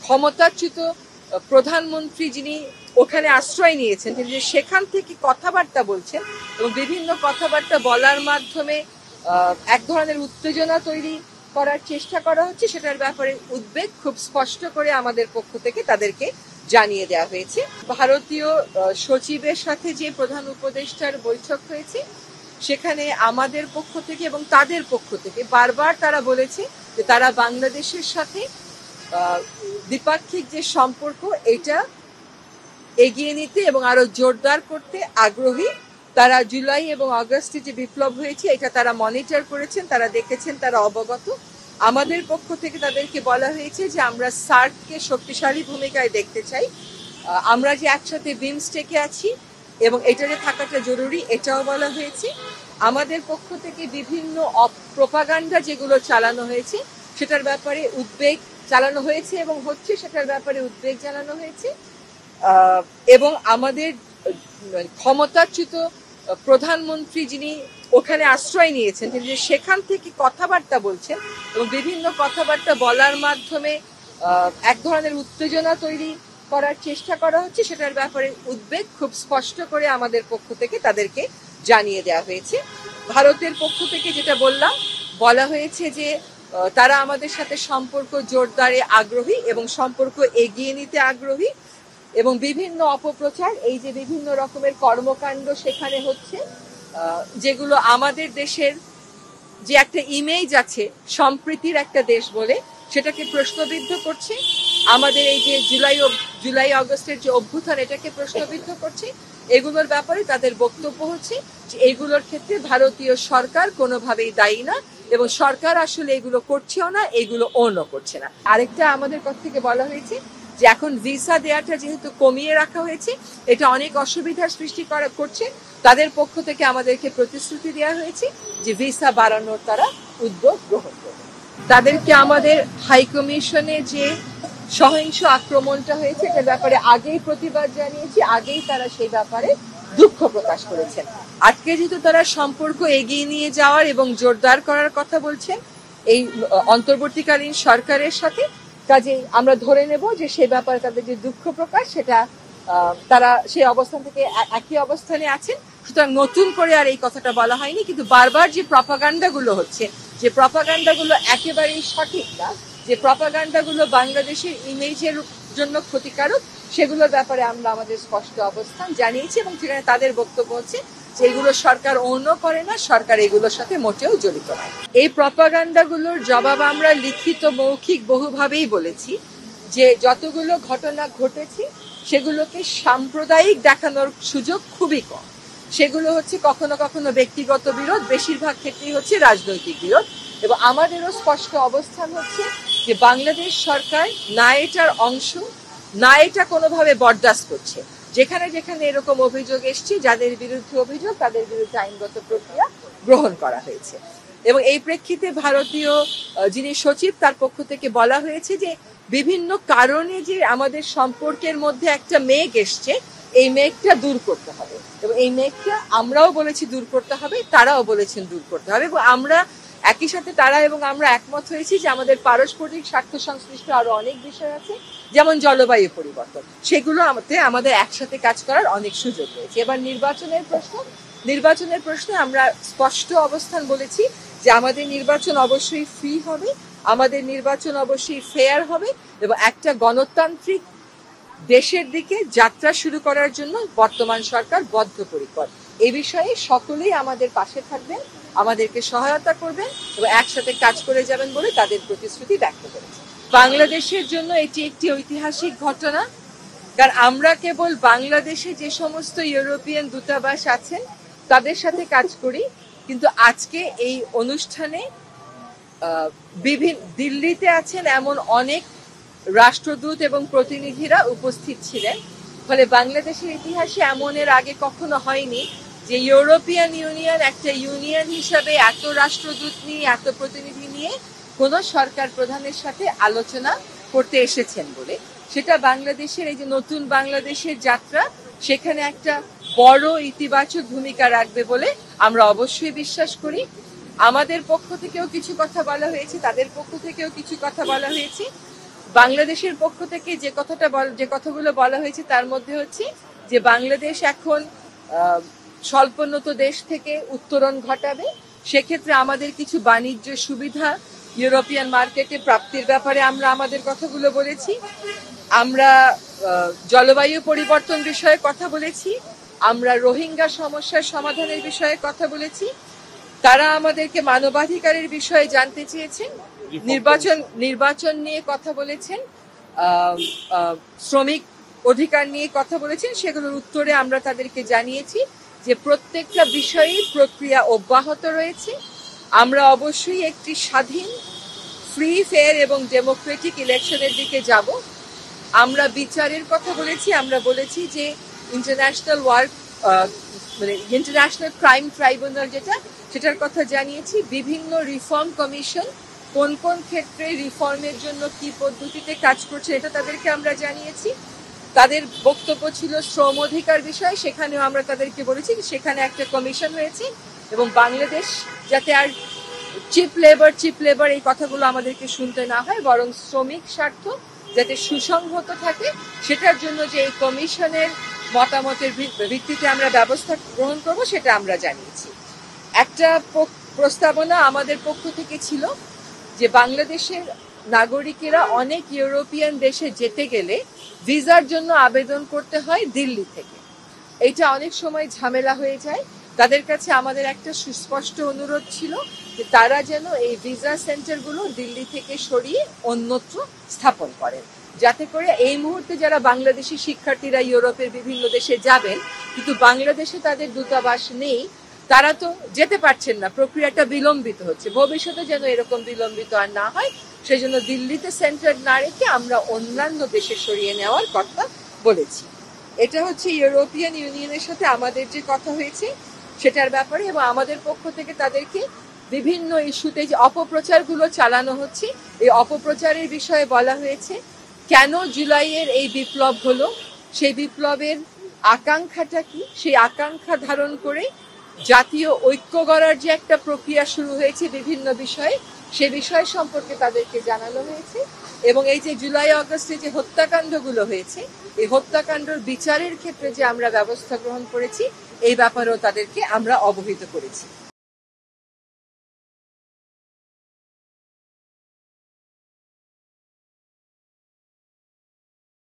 ক্ষমতাচ্যুত প্রধানমন্ত্রী যিনি ওখানে আশ্রয় নিয়েছেন, তিনি যে সেখান থেকে কথাবার্তা বলছেন এবং বিভিন্ন কথাবার্তা বলার মাধ্যমে এক ধরনের উত্তেজনা তৈরি করার চেষ্টা করা হচ্ছে, সেটার ব্যাপারে উদ্বেগ খুব স্পষ্ট করে আমাদের পক্ষ থেকে তাদেরকে জানিয়ে দেওয়া হয়েছে। ভারতীয় সচিবের সাথে যে প্রধান উপদেষ্টার বৈঠক হয়েছে, সেখানে আমাদের পক্ষ থেকে এবং তাদের পক্ষ থেকে বারবার তারা বলেছে যে তারা বাংলাদেশের সাথে দ্বিপাক্ষিক যে সম্পর্ক এটা এগিয়ে নিতে এবং আরো জোরদার করতে আগ্রহী। তারা জুলাই এবং আগস্টে যে বিপ্লব হয়েছে এটা তারা মনিটর করেছেন, তারা দেখেছেন, তারা অবগত। আমাদের পক্ষ থেকে তাদেরকে বলা হয়েছে যে আমরা সার্ককে শক্তিশালী ভূমিকায় দেখতে চাই। আমরা যে একসাথে বিমস্টেকে আছি এবং এটা যে থাকাটা জরুরি এটাও বলা হয়েছে। আমাদের পক্ষ থেকে বিভিন্ন প্রোপাগান্ডা যেগুলো চালানো হয়েছে সেটার ব্যাপারে উদ্বেগ চালানো হয়েছে এবং হচ্ছে, সেটার ব্যাপারে উদ্বেগ জানানো হয়েছে। এবং আমাদের ক্ষমতাচ্যুত প্রধানমন্ত্রী যিনি ওখানে আশ্রয় নিয়েছেন, তিনি যে সেখান থেকে কথাবার্তা বলছেন এবং বিভিন্ন কথাবার্তা বলার মাধ্যমে এক ধরনের উত্তেজনা তৈরি করার চেষ্টা করা হচ্ছে, সেটার ব্যাপারে উদ্বেগ খুব স্পষ্ট করে আমাদের পক্ষ থেকে তাদেরকে জানিয়ে দেওয়া হয়েছে। ভারতের পক্ষ থেকে যেটা বলা হয়েছে যে তারা আমাদের সাথে সম্পর্ক জোরদারে আগ্রহী এবং সম্পর্ক এগিয়ে নিতে আগ্রহী এবং বিভিন্ন অপপ্রচার, এই যে বিভিন্ন রকমের কর্মকাণ্ড সেখানে হচ্ছে, যেগুলো আমাদের দেশের যে একটা ইমেজ আছে সম্প্রীতির একটা দেশ বলে, সেটাকে প্রশ্নবিদ্ধ করছে। আমাদের এই যে জুলাই আগস্টের যে অভ্যুত্থান এটাকে প্রশ্নবিদ্ধ করছে। এগুলোর ব্যাপারে তাদের বক্তব্য হচ্ছে যে এগুলোর ক্ষেত্রে ভারতীয় সরকার কোনোভাবেই দায়ী না এবং সরকার আসলে এগুলো করছেও না, এগুলো ওনও করছে না। আরেকটা আমাদের পক্ষ থেকে বলা হয়েছে যে এখন ভিসা দেওয়াটা যেহেতু কমিয়ে রাখা হয়েছে, এটা অনেক অসুবিধার সৃষ্টি করছে। তাদের পক্ষ থেকে আমাদেরকে প্রতিশ্রুতি দেওয়া হয়েছে যে ভিসা বাড়ানোর তারা উদ্যোগ গ্রহণ করবে। তাদেরকে আমাদের হাইকমিশনে যে সহিংস আক্রমণটা হয়েছে এটার ব্যাপারে আগেই প্রতিবাদ জানিয়েছি, আগেই তারা সেই ব্যাপারে দুঃখ প্রকাশ করেছেন। আজকে যেহেতু তারা সম্পর্ক এগিয়ে নিয়ে যাওয়ার এবং জোরদার করার কথা বলছেন এই অন্তর্বর্তীকালীন সরকারের সাথে, কাজে আমরা ধরে নেব যে সে ব্যাপারে তাদের যে দুঃখ প্রকাশ সেটা তারা সেই অবস্থান থেকে একই অবস্থানে আছেন। সুতরাং নতুন করে আর এই কথাটা বলা হয়নি, কিন্তু বারবার যে প্রপাগান্ডাগুলো হচ্ছে, যে প্রপাগান্ডাগুলো একেবারেই সঠিক না, যে প্রপাগান্ডাগুলো বাংলাদেশের ইমেজের জন্য ক্ষতিকারক, সেগুলোর ব্যাপারে আমরা আমাদের স্পষ্ট অবস্থান জানিয়েছি এবং সেখানে তাদের বক্তব্য হচ্ছে যে এগুলো সরকার অন্য করে না, সরকার এগুলোর সাথে মোটেও জড়িত নয়। এই প্রপাগান্ডাগুলোর জবাব আমরা লিখিত মৌখিক বহুভাবেই বলেছি যে যতগুলো ঘটনা ঘটেছে সেগুলোকে সাম্প্রদায়িক দেখানোর সুযোগ খুবই কম। সেগুলো হচ্ছে কখনো কখনো ব্যক্তিগত বিরোধ, বেশিরভাগ ক্ষেত্রেই হচ্ছে রাজনৈতিক বিরোধ। এবং আমাদেরও স্পষ্ট অবস্থান হচ্ছে যে বাংলাদেশ সরকার না এটার অংশ, না এটা কোনোভাবে বরদাস্ত করছে। যেখানে যেখানে এরকম অভিযোগ এসছে, যাদের বিরুদ্ধে অভিযোগ তাদের বিরুদ্ধে আইনগত প্রক্রিয়া গ্রহণ করা হয়েছে। এবং এই প্রেক্ষিতে ভারতীয় যিনি সচিব তার পক্ষ থেকে বলা হয়েছে যে বিভিন্ন কারণে যে আমাদের সম্পর্কের মধ্যে একটা মেঘ এসছে, এই মেঘটা দূর করতে হবে এবং এই মেঘটা আমরাও বলেছি দূর করতে হবে, তারাও বলেছেন দূর করতে হবে। এবং আমরা একই সাথে তারা এবং আমরা একমত হয়েছি যে আমাদের পারস্পরিক স্বার্থ সংশ্লিষ্ট আরো অনেক বিষয় আছে, যেমন জলবায়ু পরিবর্তন, সেগুলো আমাদের একসাথে কাজ করার অনেক সুযোগ রয়েছে। এবার নির্বাচনের প্রশ্নে আমরা স্পষ্ট অবস্থান বলেছি যে আমাদের নির্বাচন অবশ্যই ফ্রি হবে, আমাদের নির্বাচন অবশ্যই ফেয়ার হবে এবং একটা গণতান্ত্রিক দেশের দিকে যাত্রা শুরু করার জন্য বর্তমান সরকার বদ্ধপরিকর। এ বিষয়ে সকলেই আমাদের পাশে থাকবেন, আমাদেরকে সহায়তা করবেন এবং একসাথে কাজ করে যাবেন বলে তাদের প্রতিশ্রুতি ব্যক্ত করেছে। বাংলাদেশের জন্য এটি একটি ঐতিহাসিক ঘটনা, কারণ আমরা কেবল বাংলাদেশে যে সমস্ত ইউরোপিয়ান দূতাবাস আছেন তাদের সাথে কাজ করি, কিন্তু আজকে এই অনুষ্ঠানে দিল্লিতে আছেন এমন অনেক রাষ্ট্রদূত এবং প্রতিনিধিরা উপস্থিত ছিলেন। ফলে বাংলাদেশের ইতিহাসে এমন এর আগে কখনো হয়নি যে ইউরোপিয়ান ইউনিয়ন একটা ইউনিয়ন হিসাবে এত রাষ্ট্রদূত নিয়ে, এত প্রতিনিধি নিয়ে কোন সরকার প্রধানের সাথে আলোচনা করতে এসেছেন বলে। সেটা বাংলাদেশের এই যে নতুন বাংলাদেশের যাত্রা, সেখানে একটা বড় ইতিবাচক ভূমিকা রাখবে বলে আমরা অবশ্যই বিশ্বাস করি। আমাদের পক্ষ থেকেও কিছু কথা বলা হয়েছে, তাদের পক্ষ থেকেও কিছু কথা বলা হয়েছে। বাংলাদেশের পক্ষ থেকে যে কথাগুলো বলা হয়েছে তার মধ্যে হচ্ছে যে বাংলাদেশ এখন স্বল্পোন্নত দেশ থেকে উত্তরণ ঘটাবে, সেক্ষেত্রে আমাদের কিছু বাণিজ্য সুবিধা ইউরোপিয়ান মার্কেটে প্রাপ্তির ব্যাপারে আমরা আমাদের কথাগুলো বলেছি। আমরা জলবায়ু পরিবর্তন বিষয়ে কথা বলেছি, আমরা রোহিঙ্গা সমস্যার সমাধানের বিষয়ে কথা বলেছি। তারা আমাদেরকে মানবাধিকারের বিষয়ে জানতে চেয়েছেন, নির্বাচন নিয়ে কথা বলেছেন, শ্রমিক অধিকার নিয়ে কথা বলেছেন। সেগুলোর উত্তরে আমরা তাদেরকে জানিয়েছি যে প্রত্যেকটা বিষয়ে প্রক্রিয়া অব্যাহত রয়েছে। আমরা অবশ্যই একটি স্বাধীন, ফ্রি, ফেয়ার এবং ডেমোক্রেটিক ইলেকশনের দিকে যাব। আমরা বিচারের কথা বলেছি, আমরা বলেছি যে ইন্টারন্যাশনাল ক্রাইম ট্রাইব্যুনাল সেটার কথা জানিয়েছি। বিভিন্ন রিফর্ম কমিশন কোন কোন ক্ষেত্রে রিফর্মের জন্য কি পদ্ধতিতে কাজ করছে এটা তাদেরকে আমরা জানিয়েছি। তাদের বক্তব্য ছিল শ্রম অধিকার বিষয়, সেখানেও আমরা তাদেরকে বলেছি সেখানে একটা কমিশন হয়েছে এবং বাংলাদেশ যাতে আর চিপ লেবার এই কথাগুলো আমাদেরকে শুনতে না হয়, বরং শ্রমিক স্বার্থ যাতে সুসংহত থাকে সেটার জন্য যে এই কমিশনের মতামতের ভিত্তিতে আমরা ব্যবস্থা গ্রহণ করব সেটা আমরা জানিয়েছি। একটা প্রস্তাবনা আমাদের পক্ষ থেকে ছিল যে বাংলাদেশের নাগরিকেরা অনেক ইউরোপিয়ান দেশে যেতে গেলে ভিসার জন্য আবেদন করতে হয় দিল্লি থেকে। এটা অনেক সময় ঝামেলা হয়ে যায়। তাদের কাছে আমাদের একটা সুস্পষ্ট অনুরোধ ছিল যে তারা যেন এই ভিসা সেন্টারগুলো দিল্লি থেকে সরিয়ে অন্যত্র স্থাপন করেন, যাতে করে এই মুহূর্তে যারা বাংলাদেশি শিক্ষার্থীরা ইউরোপের বিভিন্ন দেশে যাবেন কিন্তু বাংলাদেশে তাদের দূতাবাস নেই, তারা তো যেতে পারছেন না, প্রক্রিয়াটা বিলম্বিত হচ্ছে। ভবিষ্যতে যেন এরকম বিলম্বিত আর না হয় সেজন্য দিল্লিতে সেন্টার না রেখে আমরা অন্যান্য দেশে সরিয়ে নেওয়ার কথা বলেছি। এটা হচ্ছে ইউরোপিয়ান ইউনিয়নের সাথে আমাদের যে কথা হয়েছে সেটার ব্যাপারে, এবং আমাদের পক্ষ থেকে তাদেরকে বিভিন্ন ইস্যুতে যে অপপ্রচারগুলো চালানো হচ্ছে এই অপপ্রচারের বিষয়ে বলা হয়েছে। কেন জুলাইয়ের এই বিপ্লব হলো, সেই বিপ্লবের আকাঙ্ক্ষাটা কি, সেই আকাঙ্ক্ষা ধারণ করে জাতীয় ঐক্য গড়ার যে একটা প্রক্রিয়া শুরু হয়েছে বিভিন্ন বিষয়ে, সে বিষয় সম্পর্কে তাদেরকে জানানো হয়েছে। এবং এই যে জুলাই আগস্টে যে হত্যাকাণ্ডগুলো হয়েছে এই হত্যাকাণ্ডের বিচারের ক্ষেত্রে যে আমরা ব্যবস্থা গ্রহণ করেছি এই ব্যাপারেও তাদেরকে আমরা অবহিত করেছি।